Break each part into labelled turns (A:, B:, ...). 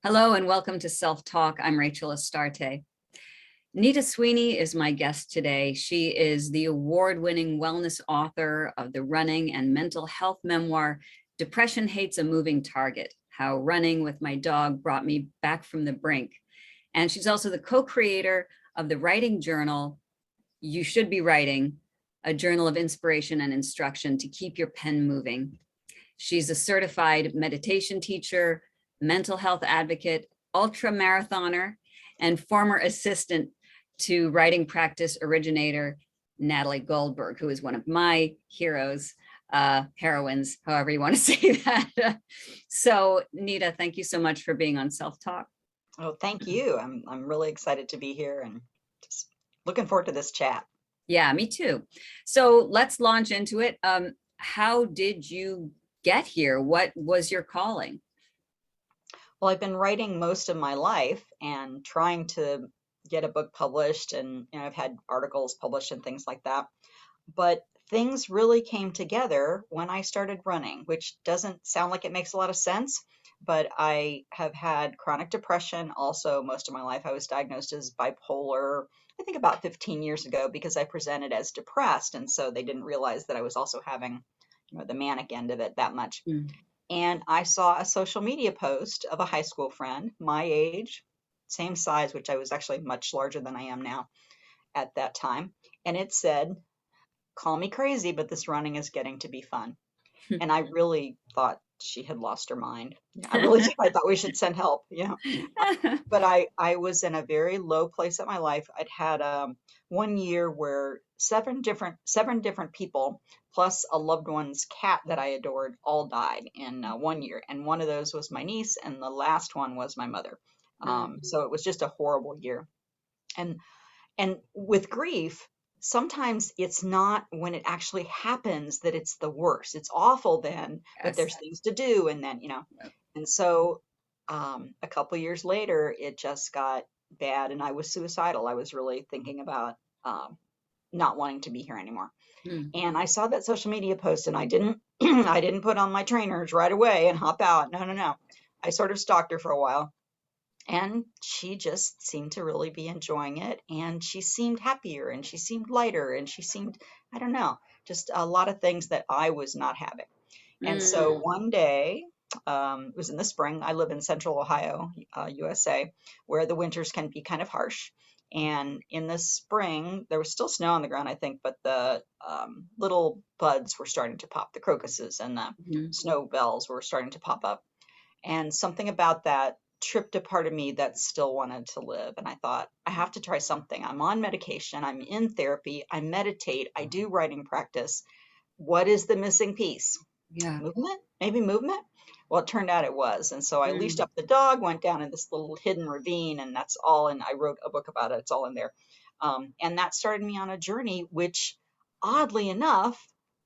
A: Hello and welcome to Self Talk. I'm Rachel Astarte. Nita Sweeney is my guest today. She is the award-winning wellness author of the running and mental health memoir, Depression Hates a Moving Target: How Running with My Dog Brought Me Back from the Brink. And she's also the co-creator of the writing journal, You Should Be Writing, a journal of inspiration and instruction to keep your pen moving. She's a certified meditation teacher, mental health advocate, ultramarathoner, and former assistant to writing practice originator Natalie Goldberg, who is one of my heroes, heroines, however you want to say that. So Nita, thank you so much for being on Self Talk.
B: Oh, thank you. I'm really excited to be here and just looking forward to this chat.
A: Yeah, me too. So let's launch into it. How did you get here? What was your calling?
B: Well, I've been writing most of my life and trying to get a book published, and I've had articles published and things like that. But things really came together when I started running, which doesn't sound like it makes a lot of sense, but I have had chronic depression also most of my life. I was diagnosed as bipolar, I think about 15 years ago, because I presented as depressed, and so they didn't realize that I was also having, the manic end of it that much. And I saw a social media post of a high school friend, my age, same size, which I was actually much larger than I am now at that time. And it said, "Call me crazy, but this running is getting to be fun." And I really thought she had lost her mind. I really did. I thought we should send help, But I was in a very low place in my life. I'd had 1 year where seven different people plus a loved one's cat that I adored all died in 1 year, and one of those was my niece, and the last one was my mother. So it was just a horrible year. And with grief, sometimes it's not when it actually happens that it's the worst. It's awful then, but
A: Yes.
B: there's things to do, and then and so a couple years later, it just got bad, and I was suicidal. I was really thinking about not wanting to be here anymore. And I saw that social media post, and I didn't I didn't put on my trainers right away and hop out. No. I sort of stalked her for a while, and she just seemed to really be enjoying it, and she seemed happier, and she seemed lighter, and she seemed, I don't know, just a lot of things that I was not having. And so one day, it was in the spring. I live in central Ohio, USA, where the winters can be kind of harsh. And in the spring, there was still snow on the ground, I think, but the little buds were starting to pop. The crocuses and the snow bells were starting to pop up. And something about that tripped a part of me that still wanted to live. And I thought, I have to try something. I'm on medication. I'm in therapy. I meditate. I do writing practice. What is the missing piece?
A: Yeah.
B: Movement? Maybe movement? Well, it turned out it was. And so I leashed up the dog, went down in this little hidden ravine, and that's all. And I wrote a book about it. It's all in there. And that started me on a journey, which oddly enough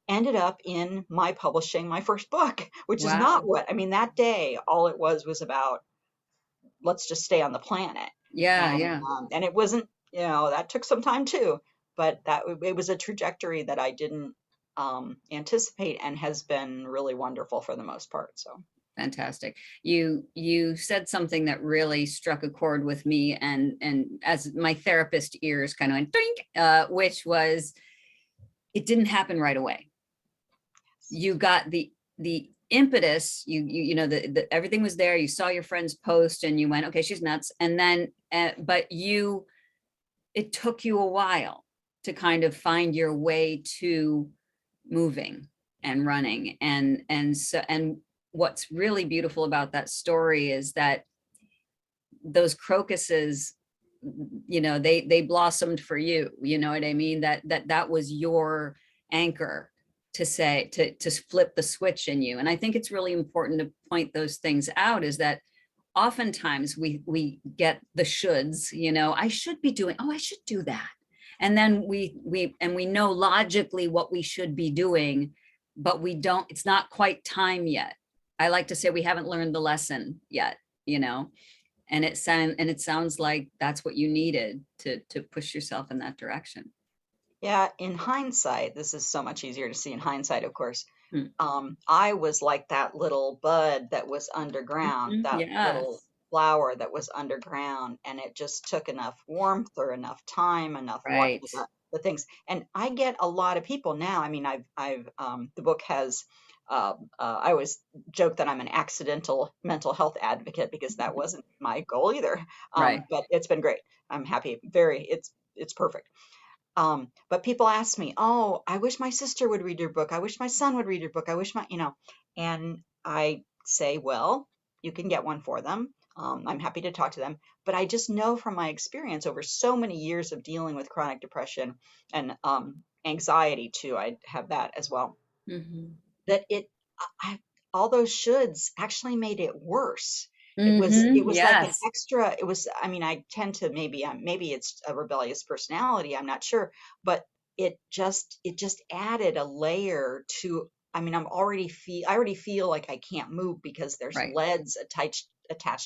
B: ended up in my publishing my first book, which is not what, I mean, that day, all it was about, let's just stay on the planet. And it wasn't, that took some time too, but it was a trajectory that I didn't anticipate, and has been really wonderful for the most part. So
A: fantastic. You said something that really struck a chord with me, and as my therapist ears kind of went dink, which was, it didn't happen right away. You got the impetus, the everything was there. You saw your friend's post and you went, okay, she's nuts. And then but it took you a while to kind of find your way to moving and running. And what's really beautiful about that story is that those crocuses, they blossomed for you. You know what I mean? That was your anchor to say, to flip the switch in you. And I think it's really important to point those things out, is that oftentimes we get the shoulds, I should be doing, I should do that. And then we know logically what we should be doing, but we don't, it's not quite time yet. I like to say we haven't learned the lesson yet, and it sounds like that's what you needed to push yourself in that direction.
B: Yeah, in hindsight, this is so much easier to see in hindsight, of course. I was like that little bud that was underground, that little flower that was underground, and it just took enough warmth or enough time, enough light,
A: Right.
B: the things. And I get a lot of people now. I mean, the book has, I always joke that I'm an accidental mental health advocate because that wasn't my goal either.
A: Right.
B: But it's been great. I'm happy. It's perfect. But people ask me, oh, I wish my sister would read your book. I wish my son would read your book. I wish and I say, well, you can get one for them. I'm happy to talk to them. But I just know from my experience over so many years of dealing with chronic depression and anxiety too, I have that as well,
A: Hmm.
B: that I, all those shoulds actually made it worse. It
A: Hmm.
B: was like an
A: Yes.
B: extra, I mean, I tend to maybe it's a rebellious personality, I'm not sure, but it just added a layer to, I mean, I already feel like I can't move because there's
A: Right.
B: leads attached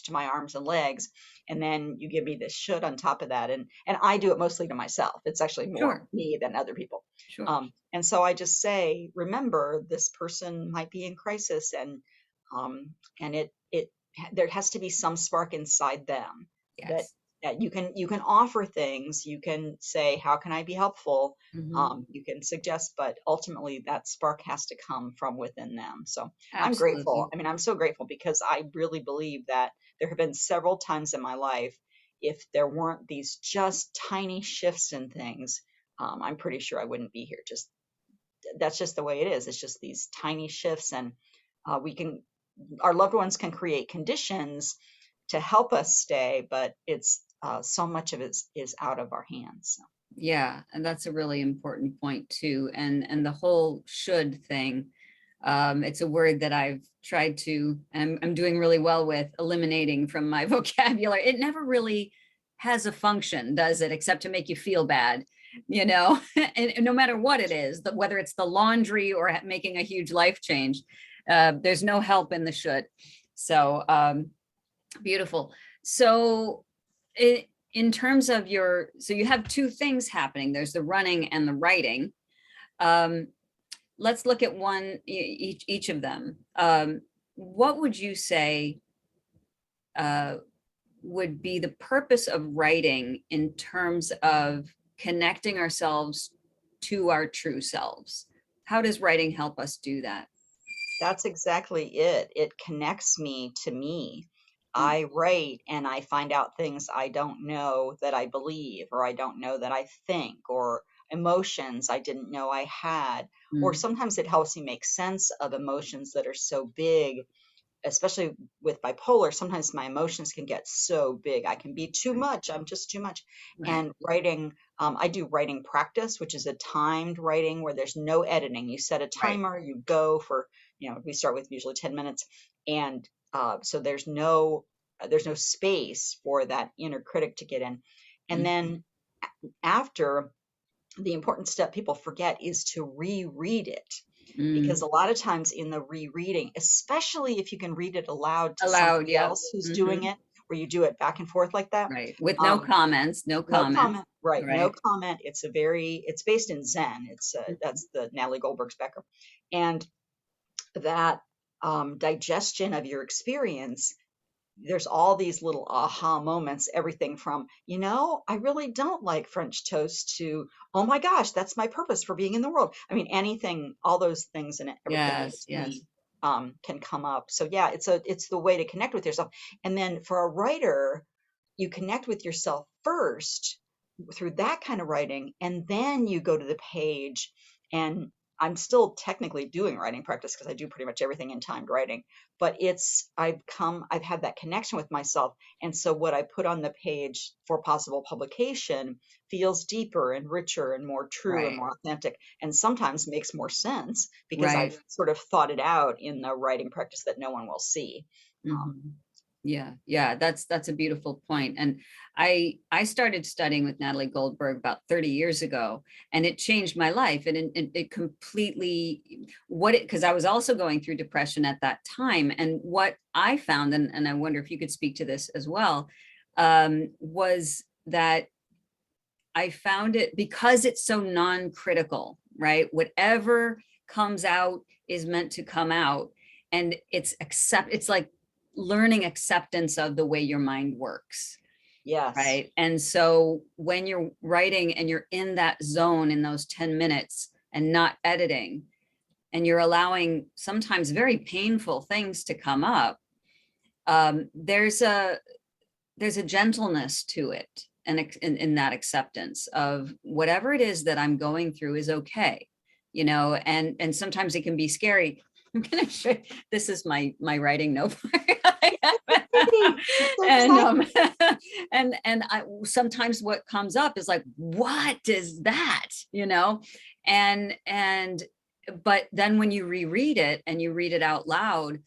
B: to my arms and legs. And then you give me this should on top of that. And I do it mostly to myself. It's actually more
A: Sure.
B: me than other people.
A: Sure.
B: And so I just say, remember, this person might be in crisis, um, and there has to be some spark inside them that
A: Yes.
B: that you can offer things, you can say, how can I be helpful?
A: Hmm.
B: You can suggest, but ultimately that spark has to come from within them. So I'm grateful.
A: Absolutely.
B: I mean, I'm so grateful because I really believe that there have been several times in my life, if there weren't these just tiny shifts in things, I'm pretty sure I wouldn't be here. Just that's just the way it is. It's just these tiny shifts, and we can our loved ones can create conditions to help us stay, but it's so much of it is out of our hands. So.
A: Yeah, and that's a really important point too. And the whole should thing, it's a word that I've tried to, and I'm doing really well with eliminating from my vocabulary. It never really has a function, does it, except to make you feel bad, you know, and no matter what it is, whether it's the laundry or making a huge life change, there's no help in the should. So beautiful. So in terms of so you have two things happening. There's the running and the writing. Um, let's look at each of them. What would you say uh, would be the purpose of writing in terms of connecting ourselves to our true selves? How does writing help us do that?
B: That's exactly it. It connects me to me.
A: Mm,
B: I write and I find out things I don't know that I believe, or I don't know that I think, or emotions I didn't know I had. Or
A: mm,
B: sometimes it helps me make sense of emotions that are so big, especially with bipolar. Sometimes my emotions can get so big. I can be too
A: right,
B: much. I'm just too much.
A: right,
B: And writing, I do writing practice, which is a timed writing where there's no editing. You set a
A: right.
B: timer, you go for, we start with usually 10 minutes. And so there's no space for that inner critic to get in. And
A: Mhm,
B: then after, the important step people forget is to reread it, because
A: mm.
B: a lot of times in the rereading, especially if you can read it aloud to
A: Aloud,
B: somebody
A: yep.
B: else who's doing
A: Hmm.
B: it, where you do it back and forth like that,
A: Right. With no
B: um,
A: comments, no
B: no
A: comments.
B: comment, right? No
A: Right.
B: comment. It's based in Zen. That's the Natalie Goldberg's Becker, and that digestion of your experience, there's all these little aha moments, everything from, I really don't like French toast to, oh my gosh, that's my purpose for being in the world. I mean, anything, all those things and everything in
A: Yes, yes.
B: between can come up. So yeah, it's the way to connect with yourself. And then for a writer, you connect with yourself first through that kind of writing, and then you go to the page. And I'm still technically doing writing practice because I do pretty much everything in timed writing, but I've had that connection with myself. And so what I put on the page for possible publication feels deeper and richer and more true and
A: Right.
B: more authentic, and sometimes makes more sense because
A: Right.
B: I've sort of thought it out in the writing practice that no one will see. Um,
A: Mhm. Yeah, yeah, that's a beautiful point. And I started studying with Natalie Goldberg about 30 years ago, and it changed my life. And it completely because I was also going through depression at that time. And what I found, and I wonder if you could speak to this as well, was that I found it because it's so non-critical, right? Whatever comes out is meant to come out, and it's like learning acceptance of the way your mind works.
B: Yes.
A: Right. And so when you're writing and you're in that zone in those 10 minutes and not editing, and you're allowing sometimes very painful things to come up, there's a gentleness to it, and in that acceptance of whatever it is that I'm going through is okay, and sometimes it can be scary. I'm gonna show you, this is my writing notebook.
B: So
A: and
B: exciting.
A: and I sometimes what comes up is like, what is that? And but then when you reread it and you read it out loud,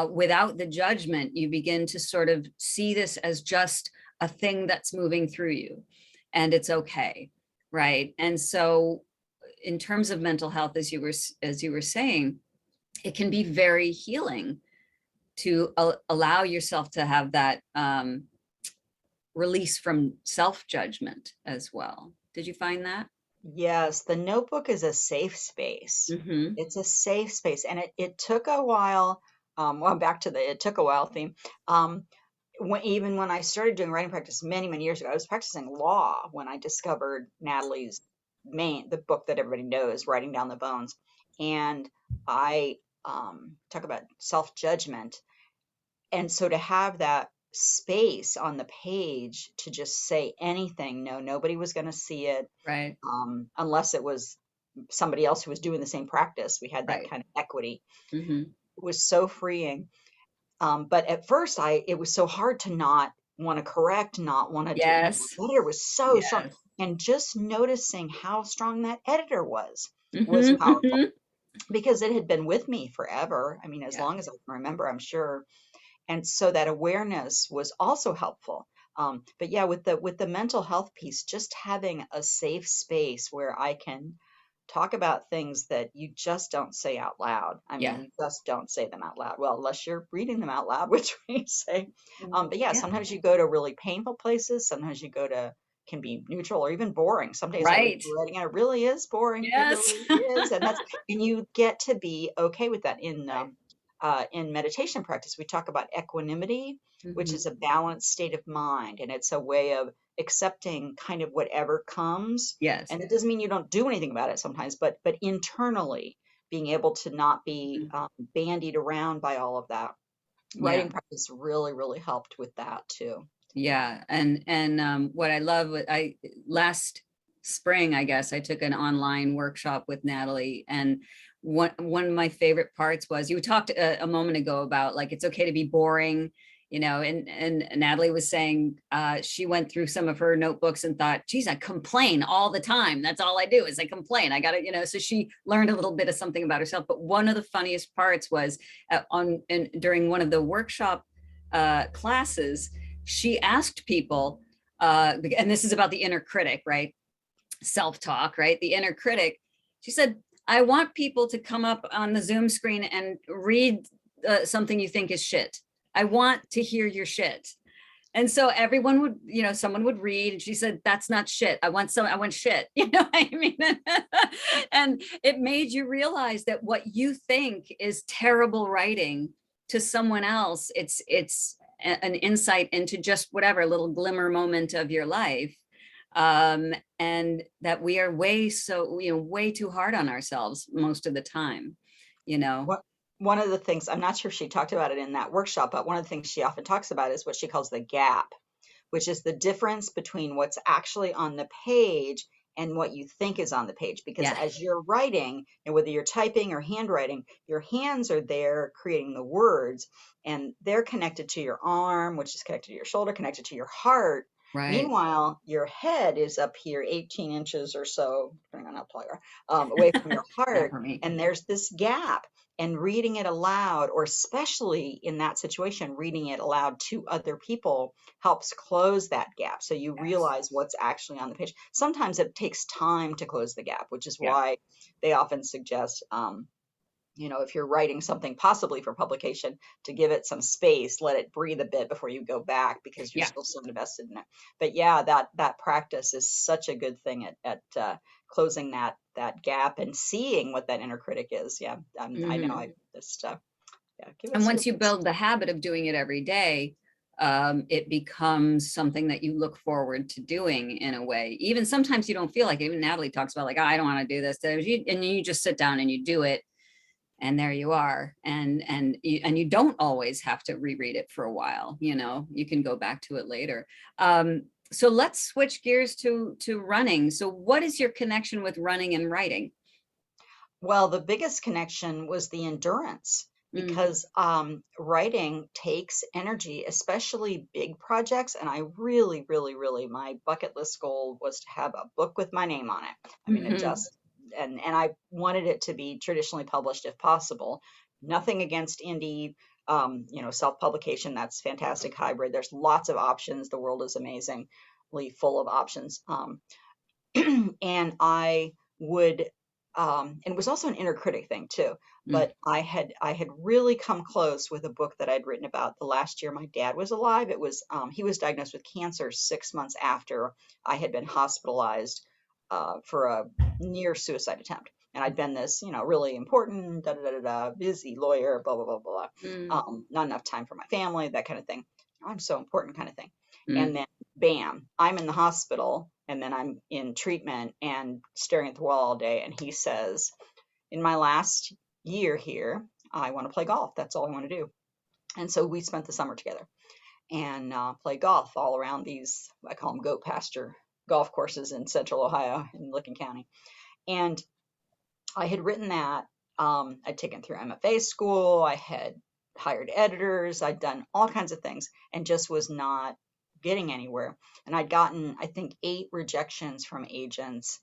A: without the judgment, you begin to sort of see this as just a thing that's moving through you, and it's okay, right? And so in terms of mental health, as you were saying, it can be very healing to allow yourself to have that release from self-judgment as well. Did you find that?
B: Yes, the notebook is a safe space.
A: Mm-hmm.
B: It's a safe space. And it took a while, well, back to the it took a while theme. Even when I started doing writing practice many, many years ago, I was practicing law when I discovered Natalie's the book that everybody knows, Writing Down the Bones. And I talk about self-judgment. And so to have that space on the page to just say anything, no, nobody was going to see it,
A: Right.
B: unless it was somebody else who was doing the same practice. We had that
A: Right.
B: kind of equity.
A: Mm-hmm.
B: It was so freeing. But at first, it was so hard to not want to correct, not want to do.
A: Yes.
B: The editor was so strong,
A: Yes.
B: and just noticing how strong that editor was
A: Mm-hmm.
B: powerful,
A: Mm-hmm.
B: because it had been with me forever. I mean, as
A: Yeah.
B: long as I can remember, I'm sure. And so that awareness was also helpful. But yeah, with the mental health piece, just having a safe space where I can talk about things that you just don't say out loud. I mean,
A: Yeah.
B: you just don't say them out loud. Well, unless you're reading them out loud, which we say. But yeah,
A: Yeah.
B: sometimes you go to really painful places. Sometimes you go to can be neutral or even boring. Some days I read
A: Right.
B: writing and it really is boring. It
A: Yes.
B: really is, and you get to be okay with that.
A: Right.
B: In meditation practice, we talk about equanimity, which
A: Mm-hmm.
B: is a balanced state of mind, and it's a way of accepting kind of whatever comes.
A: Yes.
B: And it doesn't mean you don't do anything about it sometimes, but internally being able to not be
A: Mm-hmm.
B: bandied around by all of that.
A: Yeah.
B: Writing practice really, really helped with that too.
A: Yeah. And what I love, I last spring, I guess, I took an online workshop with Natalie, and one of my favorite parts was, you talked a moment ago about like it's okay to be boring, and Natalie was saying she went through some of her notebooks and thought, geez, I complain all the time. That's all I do is I complain. I got to, so she learned a little bit of something about herself. But one of the funniest parts was during one of the workshop classes, she asked people, and this is about the inner critic, right? Self-talk, right? The inner critic. She said, I want people to come up on the Zoom screen and read something you think is shit. I want to hear your shit. And so everyone would, someone would read, and she said, that's not shit. I want shit. You know what I mean? And it made you realize that what you think is terrible writing, to someone else, it's an insight into just whatever little glimmer moment of your life. And that we are way too hard on ourselves most of the time, you know.
B: What One of the things, I'm not sure if she talked about it in that workshop, but one of the things she often talks about is what she calls the gap, which is the difference between what's actually on the page and what you think is on the page. Because
A: Yeah.
B: as you're writing, and whether you're typing or handwriting, your hands are there creating the words, and they're connected to your arm, which is connected to your shoulder, connected to your heart.
A: Right.
B: Meanwhile, your head is up here 18 inches or so, depending on how tall you are, away from your
A: Not
B: heart.
A: for me.
B: And there's this gap. And reading it aloud, or especially in that situation, reading it aloud to other people, helps close that gap. So you
A: Yes.
B: realize what's actually on the page. Sometimes it takes time to close the gap, which is
A: Yeah.
B: why they often suggest, if you're writing something possibly for publication, to give it some space, let it breathe a bit before you go back, because you're
A: Yeah.
B: still so invested in it. But yeah, that practice is such a good thing at closing that gap and seeing what that inner critic is. Yeah, I know.
A: Hmm.
B: I just Yeah, give
A: And
B: us your
A: once you
B: best.
A: build the habit of doing it every day, it becomes something that you look forward to doing in a way. Even sometimes you don't feel like it. Even Natalie talks about like, oh, I don't want to do this. And you just sit down and you do it, and there you are. And you don't always have to reread it for a while. You can go back to it later. So let's switch gears to running. So what is your connection with running and writing?
B: Well, the biggest connection was the endurance
A: Mm,
B: because writing takes energy, especially big projects. And I really, really, really, my bucket list goal was to have a book with my name on it. I mean, it
A: mhm,
B: just, and I wanted it to be traditionally published if possible. Nothing against indie, self-publication. That's fantastic hybrid. There's lots of options. The world is amazingly full of options. And I would and it was also an inner critic thing too,
A: mm,
B: but I had really come close with a book that I'd written about the last year my dad was alive. It was he was diagnosed with cancer 6 months after I had been hospitalized for a near suicide attempt, and I'd been this really important busy lawyer, blah blah blah blah
A: mm,
B: not enough time for my family, that kind of thing. I'm so important kind of thing. And
A: mm.
B: then bam, I'm in the hospital, and then I'm in treatment and staring at the wall all day. And he says, in my last year here, I want to play golf. That's all I want to do. And so we spent the summer together and played golf all around these, I call them goat pasture golf courses in central Ohio in Licking County. And I had written that. I'd taken through MFA school. I had hired editors. I'd done all kinds of things and just was not getting anywhere. And I'd gotten, I think, 8 rejections from agents.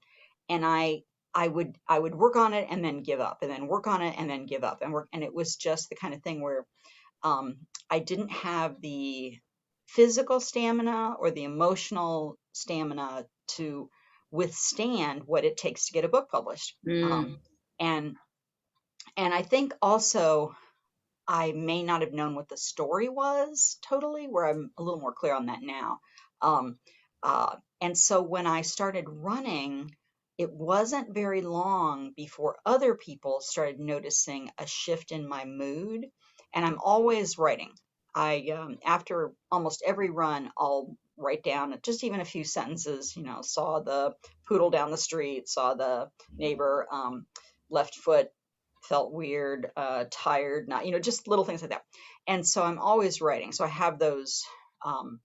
B: And I would work on it and then give up, and then work on it and then give up, and work. And it was just the kind of thing where I didn't have the physical stamina or the emotional stamina to withstand what it takes to get a book published.
A: Mm,
B: And and I think also I may not have known what the story was totally, where I'm a little more clear on that now. Um, and so when I started running, it wasn't very long before other people started noticing a shift in my mood. And I'm always writing. After almost every run, I'll write down just even a few sentences. Saw the poodle down the street, saw the neighbor, left foot felt weird, tired, not, just little things like that. And so I'm always writing. So I have those um,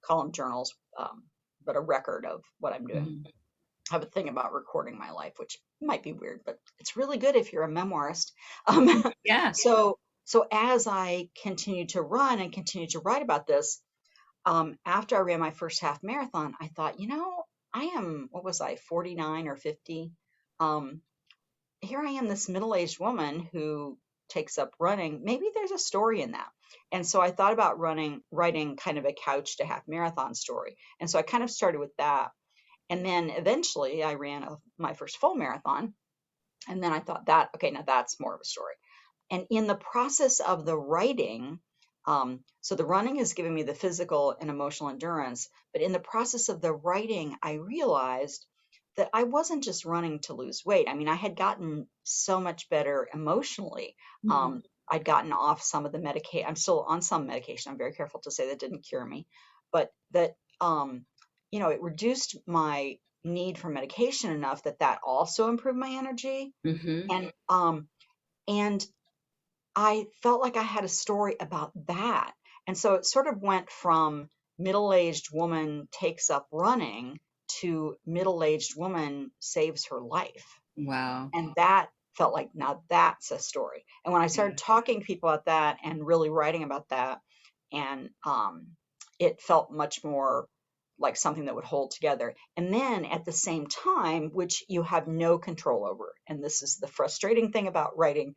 B: column journals, but a record of what I'm doing.
A: mhm.
B: I have a thing about recording my life, which might be weird, but it's really good if you're a memoirist. Um,
A: Yeah.
B: so as I continue to run and continue to write about this, after I ran my first half marathon, I thought, I am, what was I, 49 or 50? Um, Here I am, this middle-aged woman who takes up running. Maybe there's a story in that. And so I thought about writing kind of a couch to half marathon story. And so I kind of started with that. And then eventually I ran my first full marathon. And then I thought that, okay, now that's more of a story. And in the process of the writing, so the running is giving me the physical and emotional endurance, but in the process of the writing, I realized that I wasn't just running to lose weight. I mean, I had gotten so much better emotionally.
A: Mm,
B: I'd gotten off some of the medication. I'm still on some medication. I'm very careful to say that didn't cure me, but that, it reduced my need for medication enough that that also improved my energy.
A: mhm.
B: And I felt like I had a story about that. And so it sort of went from middle-aged woman takes up running to middle-aged woman saves her life.
A: Wow.
B: And that felt like, now that's a story. And when I started
A: Yeah.
B: talking to people about that and really writing about that, and it felt much more like something that would hold together. And then at the same time, which you have no control over, and this is the frustrating thing about writing,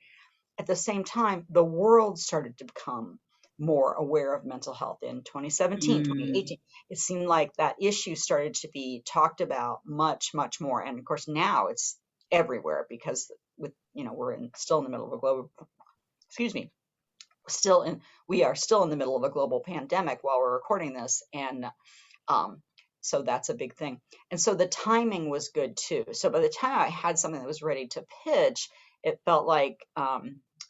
B: at the same time, the world started to become more aware of mental health in 2017,
A: Mm,
B: 2018. It seemed like that issue started to be talked about much, much more. And of course, now it's everywhere because still in the middle of a global, excuse me, we are still in the middle of a global pandemic while we're recording this. And um, so that's a big thing. And so the timing was good too. So by the time I had something that was ready to pitch, it felt like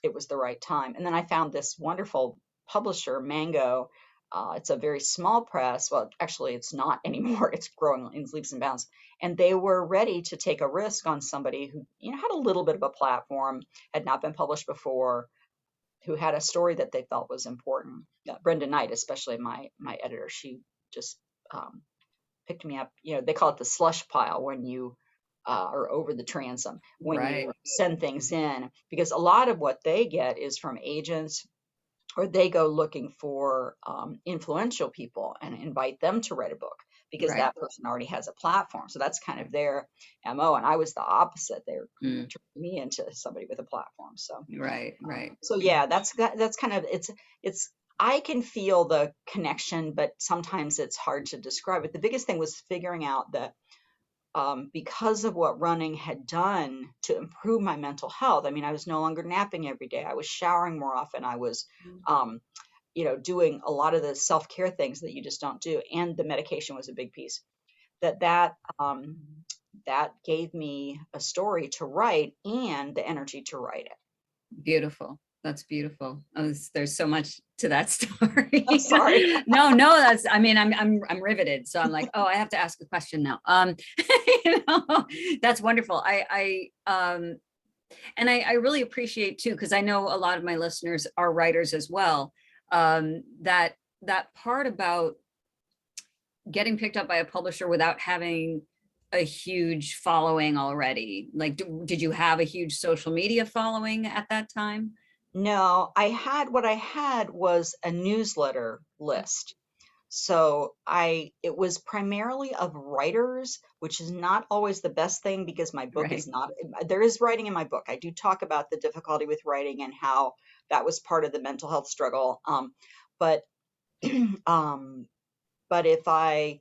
B: it was the right time. And then I found this wonderful publisher, Mango. It's a very small press. Well, actually, it's not anymore. It's growing in leaps and bounds. And they were ready to take a risk on somebody who, had a little bit of a platform, had not been published before, who had a story that they felt was important. Brenda Knight, especially my editor, she just picked me up. They call it the slush pile when you are over the transom, when
A: Right.
B: you send things in, because a lot of what they get is from agents, or they go looking for influential people and invite them to write a book because
A: Right.
B: that person already has a platform. So that's kind of their MO. And I was the opposite. They were
A: Mm.
B: turning me into somebody with a platform. So,
A: Right. Right.
B: yeah, that's kind of it's. I can feel the connection, but sometimes it's hard to describe it. The biggest thing was figuring out that because of what running had done to improve my mental health. I mean, I was no longer napping every day. I was showering more often. I was, um, doing a lot of the self-care things that you just don't do. And the medication was a big piece. That gave me a story to write and the energy to write it.
A: Beautiful. That's beautiful. There's so much to that story.
B: I'm sorry.
A: No, I mean, I'm riveted. So I'm like, oh, I have to ask a question now. That's wonderful. And I really appreciate too, because I know a lot of my listeners are writers as well. That part about getting picked up by a publisher without having a huge following already. Like, did you have a huge social media following at that time?
B: No, what I had was a newsletter list. So it was primarily of writers, which is not always the best thing because my book
A: Right.
B: is not, there is writing in my book. I do talk about the difficulty with writing and how that was part of the mental health struggle. But, um, but if I,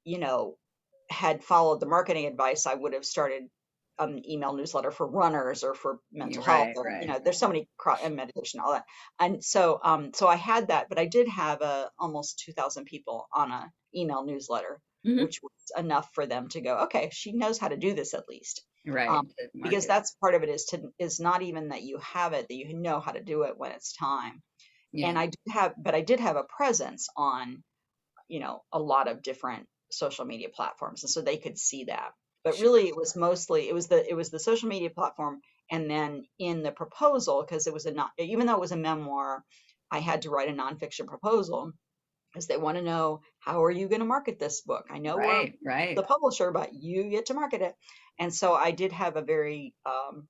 B: you know, had followed the marketing advice, I would have started an email newsletter for runners or for mental health,
A: Right.
B: or
A: Right.
B: there's so many and meditation, all that. And so I had that, but I did have almost 2,000 people on a email newsletter,
A: Mhm.
B: which was enough for them to go, okay, she knows how to do this at least.
A: Right.
B: Um,
A: To
B: because
A: market.
B: that's part of it, is not even that you have it, that you know how to do it when it's time.
A: Yeah.
B: And I did have a presence on a lot of different social media platforms, and so they could see that. But
A: Sure.
B: really, it was mostly it was the social media platform, and then in the proposal, because it was even though it was a memoir, I had to write a nonfiction proposal because they want to know, how are you going to market this book? I know we're
A: Right. Right.
B: the publisher, but you get to market it. And so I did have a very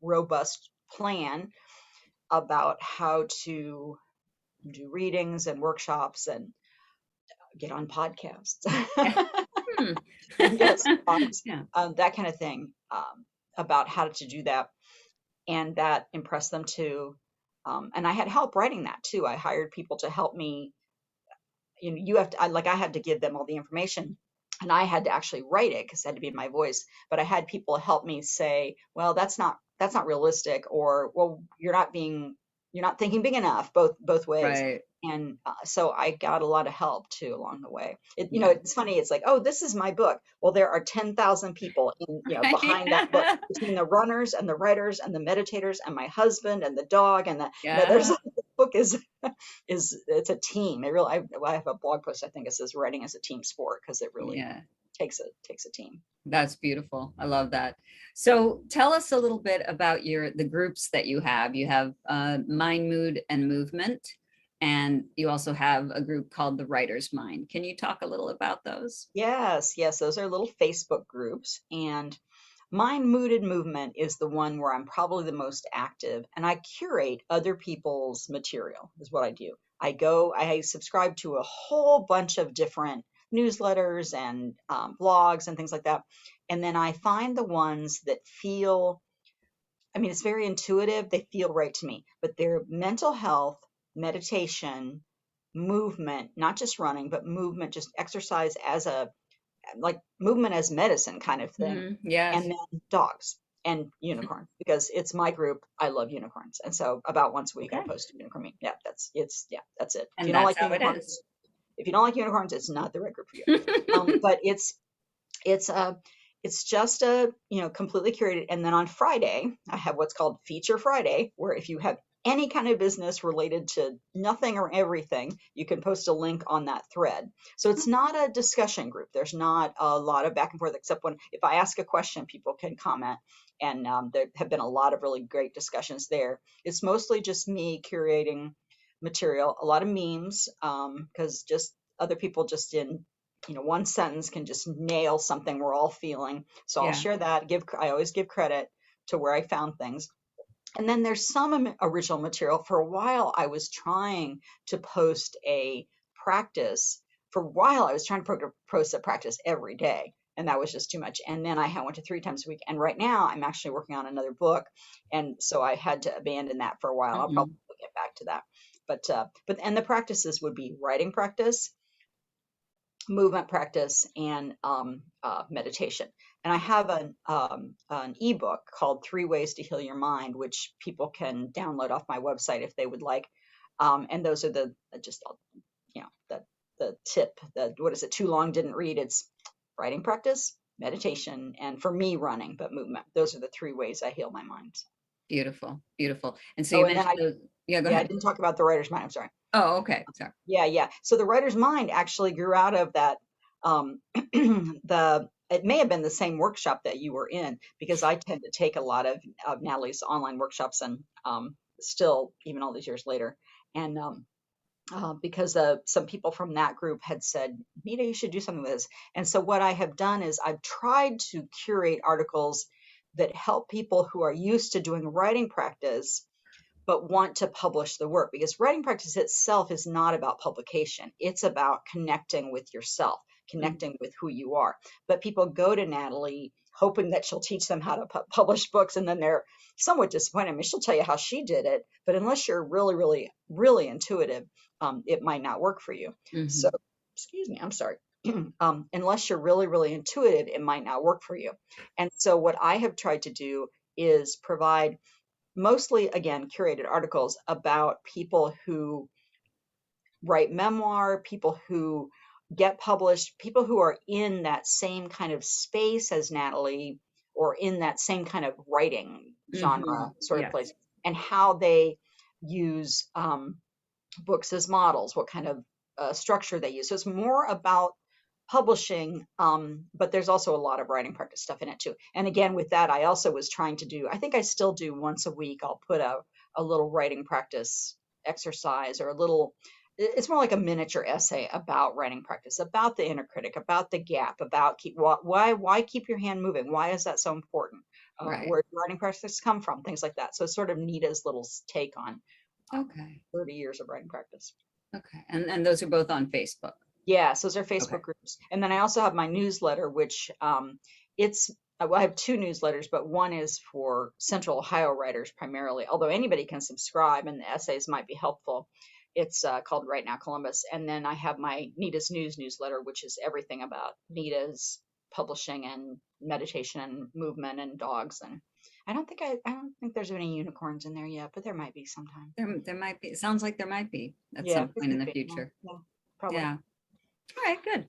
B: robust plan about how to do readings and workshops and get on podcasts.
A: Hmm.
B: And get songs,
A: Yeah.
B: that kind of thing, about how to do that. And that impressed them too. And I had help writing that too. I hired people to help me. I had to give them all the information, and I had to actually write it because it had to be in my voice. But I had people help me say, well, that's not realistic, or, well, you're not thinking big enough, both ways.
A: Right.
B: And so I got a lot of help too along the way.
A: Yeah.
B: It's funny. It's like, oh, this is my book. Well, there are 10,000 people behind that book,
A: Right.
B: between the runners and the writers and the meditators and my husband and the dog and there's
A: Yeah.
B: the book it's a team. I have a blog post. I think it says writing is a team sport, because it really
A: Yeah.
B: takes a team.
A: That's beautiful. I love that. So tell us a little bit about the groups that you have. You have Mind, Mood, and Movement, and you also have a group called the Writer's Mind. Can you talk a little about those?
B: Yes, those are little Facebook groups, and Mind, Mood, and Movement is the one where I'm probably the most active, and I curate other people's material, is what I do. I subscribe to a whole bunch of different newsletters and blogs and things like that. And then I find the ones that feel, I mean, it's very intuitive, they feel right to me, but they're mental health, meditation, movement, not just running, but movement, just exercise as like movement as medicine kind of thing. And
A: Yes.
B: then dogs and unicorns, because it's my group. I love unicorns. And so about once a week I
A: Okay.
B: post a unicorn meme. Yeah, that's it. If
A: And
B: you don't
A: that's
B: like
A: how it is.
B: unicorns, it's not the right group for you. But it's it's just a, completely curated. And then on Friday, I have what's called Feature Friday, where if you have any kind of business related to nothing or everything, you can post a link on that thread. So it's not a discussion group. There's not a lot of back and forth, except when, if I ask a question, people can comment. And there have been a lot of really great discussions there. It's mostly just me curating material, a lot of memes, because just other people just in one sentence can just nail something we're all feeling. So I'll
A: Yeah.
B: share that. I always give credit to where I found things. And then there's some original material. For a while, I was trying to post a practice. For a while, I was trying to post a practice every day, and that was just too much. And then I went to 3 times a week. And right now, I'm actually working on another book, and so I had to abandon that for a while. I'll probably get back to that. But the practices would be writing practice, movement practice, and meditation. And I have an ebook called 3 Ways to Heal Your Mind, which people can download off my website if they would like. And those are the tip. What is it? Too long, didn't read. It's writing practice, meditation, and for me, running, but movement. Those are the 3 ways I heal my mind.
A: Beautiful, beautiful. And so you mentioned those. Yeah, go
B: I
A: ahead.
B: didn't talk about the writer's mind. I'm sorry.
A: Oh, okay. Sorry.
B: Yeah. So the writer's mind actually grew out of that. It may have been the same workshop that you were in, because I tend to take a lot of Natalie's online workshops, and still, even all these years later. And because some people from that group had said, Nita, you should do something with this. And so what I have done is I've tried to curate articles that help people who are used to doing writing practice but want to publish the work, because writing practice itself is not about publication. It's about connecting with yourself, connecting with who you are. But people go to Natalie hoping that she'll teach them how to publish books, and then they're somewhat disappointed. I mean, she'll tell you how she did it, but unless you're really, really, really intuitive, it might not work for you. So, excuse me, I'm sorry. Unless you're really, really intuitive, it might not work for you. And so what I have tried to do is provide mostly, again, curated articles about people who write memoir, people who get published, people who are in that same kind of space as Natalie, or in that same kind of writing genre sort of place, and how they use books as models, what kind of structure they use. So it's more about publishing, but there's also a lot of writing practice stuff in it too. And again, with that, I also was trying to do, I think I still do once a week, I'll put a little writing practice exercise, or it's more like a miniature essay about writing practice, about the inner critic, about the gap, about why keep your hand moving? Why is that so important?
A: Right.
B: Where does writing practice come from? Things like that. So it's sort of Nita's little take on 30 years of writing practice.
A: Okay. And those are both on Facebook.
B: Yes, those are Facebook groups. And then I also have my newsletter, which I have 2 newsletters, but one is for Central Ohio writers primarily, although anybody can subscribe and the essays might be helpful. It's called Right Now Columbus. And then I have my Nita's News newsletter, which is everything about Nita's publishing and meditation and movement and dogs. And I don't think there's any unicorns in there yet, but there might be sometime.
A: There might be. It sounds like there might be at some point in the future.
B: Yeah, probably.
A: Yeah. All right, good.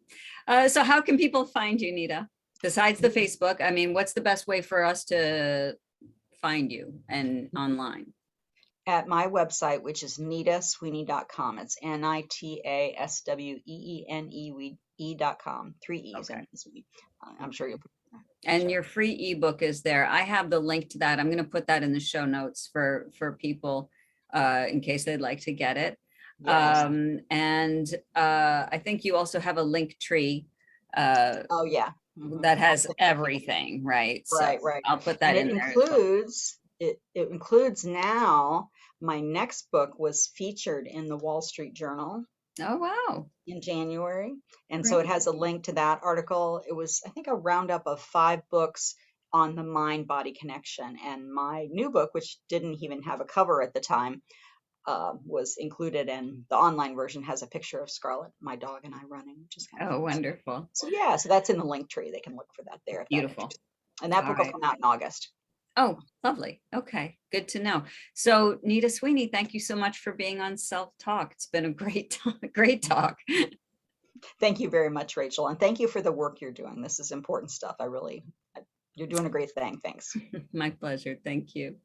A: So how can people find you, Nita? Besides the Facebook, I mean, what's the best way for us to find you and online?
B: At my website, which is nitasweeny.com. It's NITASWEENE.com. 3 E's.
A: Okay.
B: I'm sure you'll put
A: and your free ebook is there. I have the link to that. I'm going to put that in the show notes for people in case they'd like to get it. Yes. And I think you also have a link tree.
B: Oh yeah.
A: That has everything, right?
B: Right,
A: so
B: right.
A: I'll put that in there.
B: It includes now, my next book was featured in the Wall Street Journal.
A: Oh, wow.
B: In January. And so it has a link to that article. It was, I think, a roundup of 5 books on the mind-body connection. And my new book, which didn't even have a cover at the time, was included, and the online version has a picture of Scarlett, my dog, and I running, which is kind of
A: fun. Wonderful.
B: So yeah, so that's in the link tree. They can look for that there.
A: Beautiful.
B: And that book will come out in August.
A: Oh, lovely. Okay, good to know. So Nita Sweeney, thank you so much for being on Self Talk. It's been a great talk.
B: Thank you very much, Rachel. And thank you for the work you're doing. This is important stuff. I really You're doing a great thing. Thanks.
A: My pleasure. Thank you.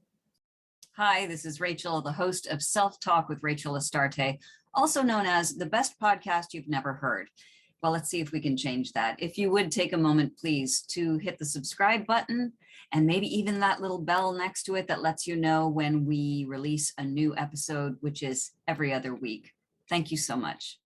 A: Hi, this is Rachel, the host of Self Talk with Rachel Astarte, also known as the best podcast you've never heard. Well, let's see if we can change that. If you would take a moment, please, to hit the subscribe button and maybe even that little bell next to it that lets you know when we release a new episode, which is every other week. Thank you so much.